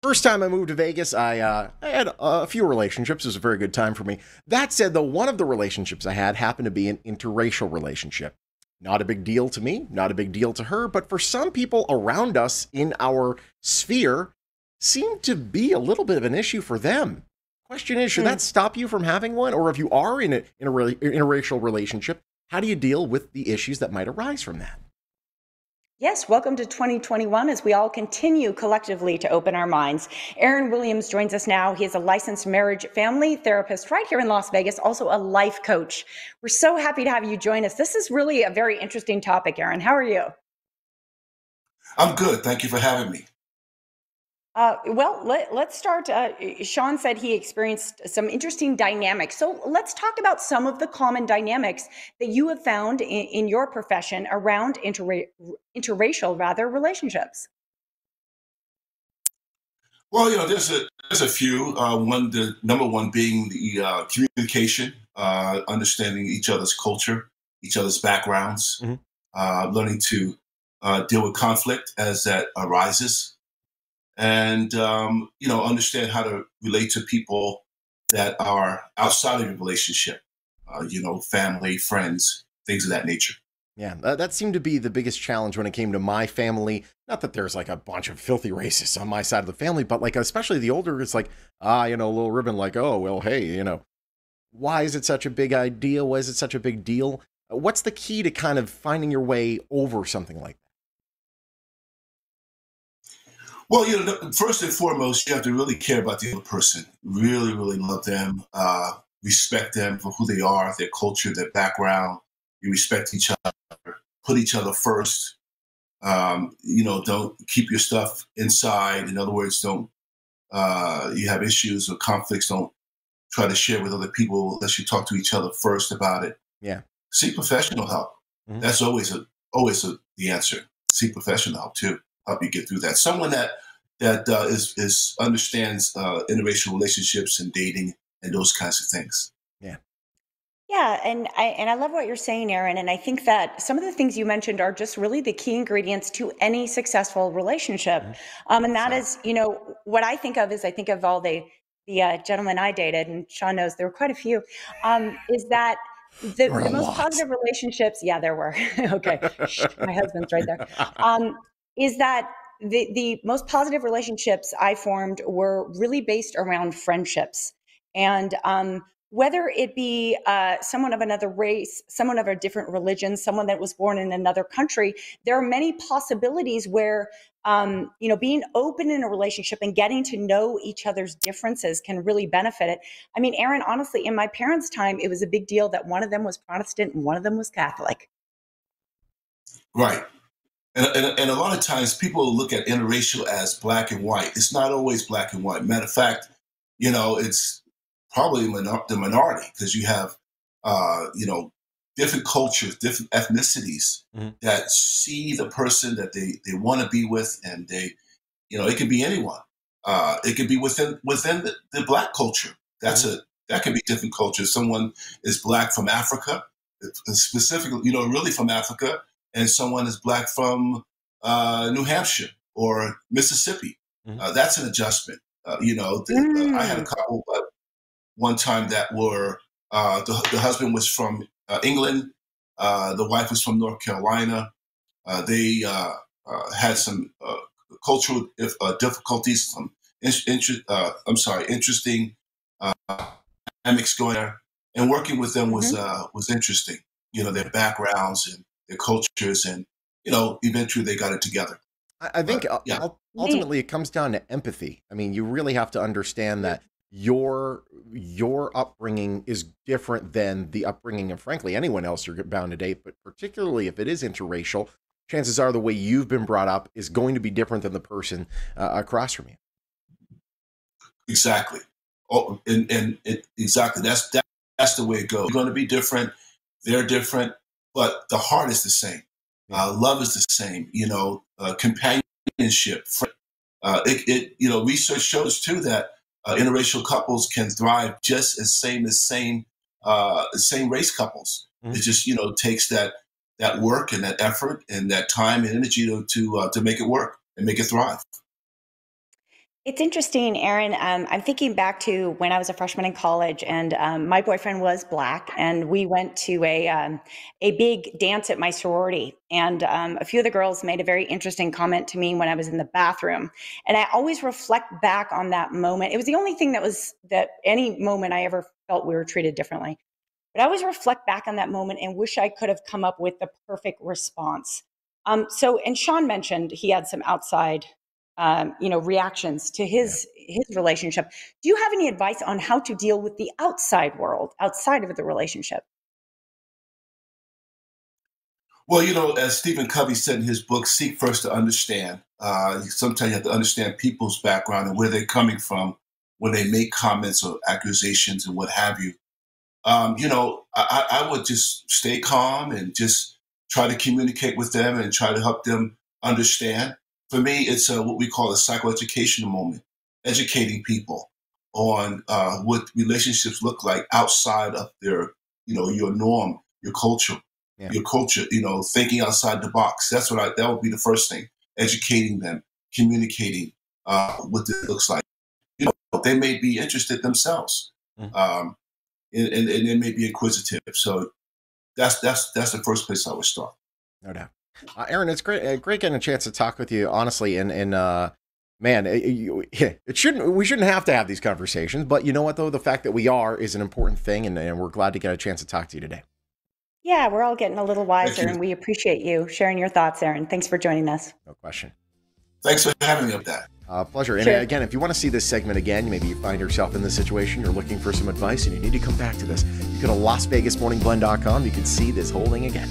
First time I moved to Vegas, I had a few relationships. It was a very good time for me. That said, though, one of the relationships I had happened to be an interracial relationship. Not a big deal to me, not a big deal to her, but for some people around us in our sphere, seemed to be a little bit of an issue for them. Question is, should that stop you from having one? Or if you are in a interracial relationship, how do you deal with the issues that might arise from that? Yes, welcome to 2021 as we all continue collectively to open our minds. Aaron Williams joins us now. He is a licensed marriage family therapist right here in Las Vegas, also a life coach. We're so happy to have you join us. This is really a very interesting topic, Aaron. How are you? I'm good. Thank you for having me. Let's start. Sean said he experienced some interesting dynamics. So let's talk about some of the common dynamics that you have found in your profession around interracial, rather, relationships. Well, there's a few. The number one being the communication, understanding each other's culture, each other's backgrounds, learning to deal with conflict as that arises, and understand how to relate to people that are outside of your relationship. Family, friends, things of that nature. Yeah, that seemed to be the biggest challenge when it came to my family. Not that there's like a bunch of filthy racists on my side of the family, but like especially the older, it's like, little ribbon, like, oh, well, hey, why is it such a big idea? Why is it such a big deal? What's the key to kind of finding your way over something like that? Well, first and foremost, you have to really care about the other person, really, really love them, respect them for who they are, their culture, their background. You respect each other, put each other first. Don't keep your stuff inside. In other words, don't you have issues or conflicts, don't try to share with other people unless you talk to each other first about it. Yeah. Seek professional help. That's always the answer. Seek professional help too. Help you get through that. Someone that understands interracial relationships and dating and those kinds of things. Yeah. Yeah, and I love what you're saying, Aaron. And I think that some of the things you mentioned are just really the key ingredients to any successful relationship. And that is, what I think of is I think of all the gentlemen I dated, and Sean knows there were quite a few. Is that the most positive relationships? Yeah, there were. Okay, shh, my husband's right there. Is that the most positive relationships I formed were really based around friendships. And whether it be someone of another race, someone of a different religion, someone that was born in another country, there are many possibilities where, being open in a relationship and getting to know each other's differences can really benefit it. I mean, Aaron, honestly, in my parents' time, it was a big deal that one of them was Protestant and one of them was Catholic. Right. And a lot of times people look at interracial as black and white. It's not always black and white. Matter of fact, it's probably the minority because you have, different cultures, different ethnicities that see the person that they want to be with, and it could be anyone. It could be within the black culture. That can be different cultures. Someone is black from Africa, specifically, really from Africa, and someone is black from New Hampshire or Mississippi. That's an adjustment. I had a couple one time that were the husband was from England, the wife was from North Carolina. They had some cultural difficulties, some interesting dynamics going there, and working with them was interesting. Their backgrounds and their cultures, and eventually they got it together. I think ultimately it comes down to empathy. I mean, you really have to understand that your upbringing is different than the upbringing of, frankly, anyone else you're bound to date, but particularly if it is interracial, chances are the way you've been brought up is going to be different than the person across from you. Exactly. Oh, and exactly. That's the way it goes. You're going to be different. They're different, but the heart is the same. Love is the same. Companionship. Research shows too that interracial couples can thrive just as same race couples. It just takes that work and that effort and that time and energy to make it work and make it thrive. It's interesting, Aaron. I'm thinking back to when I was a freshman in college, and my boyfriend was Black, and we went to a big dance at my sorority. And a few of the girls made a very interesting comment to me when I was in the bathroom, and I always reflect back on that moment. It was the only thing that any moment I ever felt we were treated differently. But I always reflect back on that moment and wish I could have come up with the perfect response. And Sean mentioned he had some outside, reactions to his relationship. Do you have any advice on how to deal with the outside world, outside of the relationship? Well, as Stephen Covey said in his book, seek first to understand. Sometimes you have to understand people's background and where they're coming from when they make comments or accusations and what have you. I would just stay calm and just try to communicate with them and try to help them understand. For me, it's what we call a psychoeducational moment, educating people on what relationships look like outside of your norm, your culture, Yeah. thinking outside the box. That would be the first thing, educating them, communicating what this looks like. They may be interested themselves. Mhm. And they may be inquisitive. So that's the first place I would start. No doubt. Aaron, it's great getting a chance to talk with you, honestly. And man, we shouldn't have to have these conversations, but you know what, though? The fact that we are is an important thing, and we're glad to get a chance to talk to you today. Yeah, we're all getting a little wiser, Thank and you. we appreciate you sharing your thoughts, Aaron. Thanks for joining us. No question. Thanks for having me up that. Pleasure. Sure. And again, if you want to see this segment again, maybe you find yourself in this situation, you're looking for some advice, and you need to come back to this, you go to LasVegasMorningBlend.com. You can see this whole thing again.